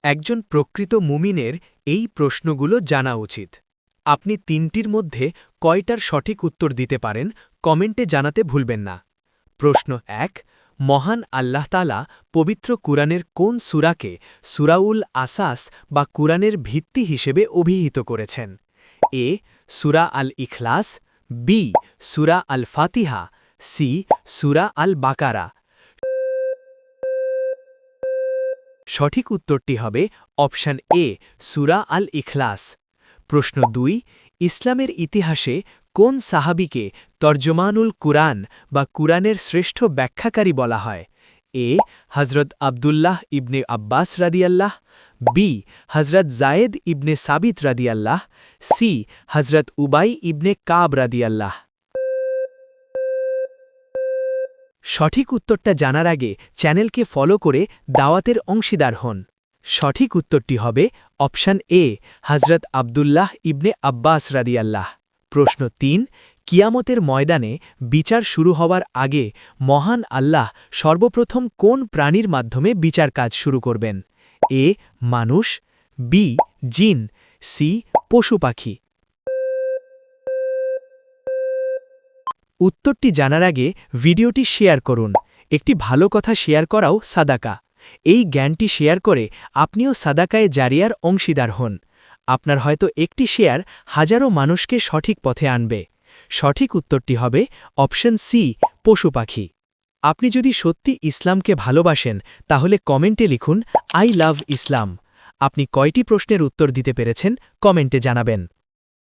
একজন প্রকৃত মুমিনের এই প্রশ্নগুলো জানা উচিত। আপনি তিনটির মধ্যে কয়টার সঠিক উত্তর দিতে পারেন কমেন্টে জানাতে ভুলবেন না। প্রশ্ন ১, মহান আল্লাহ তাআলা পবিত্র কুরআনের কোন সূরাকে সূরাউল আসাস বা কুরআনের ভিত্তি হিসেবে অভিহিত করেছেন? এ সূরা আল ইখলাস, বি সূরা আল ফাতিহা, সি সূরা আল বাকারা। সঠিক উত্তরটি হবে অপশন এ সূরা আল ইখলাস। প্রশ্ন ২, ইসলামের ইতিহাসে কোন সাহাবীকে তর্জমানুল কুরআন বা কুরআনের শ্রেষ্ঠ ব্যাখ্যাকারী বলা হয়? এ হযরত আব্দুল্লাহ ইবনে আব্বাস রাদিয়াল্লাহ, বি হযরত জায়েদ ইবনে সাবিত রাদিয়াল্লাহ, সি হযরত উবাই ইবনে কাব রাদিয়াল্লাহ। সঠিক উত্তরটা জানার আগে চ্যানেলকে ফলো করে দাওয়াতের অংশীদার হন। সঠিক উত্তরটি হবে অপশন এ হযরত আব্দুল্লাহ ইবনে আব্বাস রাদিয়াল্লাহ। প্রশ্ন ৩, কিয়ামতের ময়দানে বিচার শুরু হওয়ার আগে মহান আল্লাহ সর্বপ্রথম কোন প্রাণীর মাধ্যমে বিচার কাজ শুরু করবেন? এ মানুষ, বি জিন, সি পশু পাখি। উত্তরটি জানার আগে ভিডিওটি শেয়ার করুন। একটি ভালো কথা শেয়ার করাও সাদাকা। এই জ্ঞানটি শেয়ার করে আপনিও সাদাকায়ে জারিয়ার অংশীদার হন। আপনার হয়তো একটি শেয়ার হাজারো মানুষকে সঠিক পথে আনবে। সঠিক উত্তরটি হবে অপশন সি পশু পাখি। আপনি যদি সত্যি ইসলামকে ভালোবাসেন তাহলে কমেন্টে লিখুন আই লাভ ইসলাম। আপনি কয়টি প্রশ্নের উত্তর দিতে পেরেছেন কমেন্টে জানাবেন।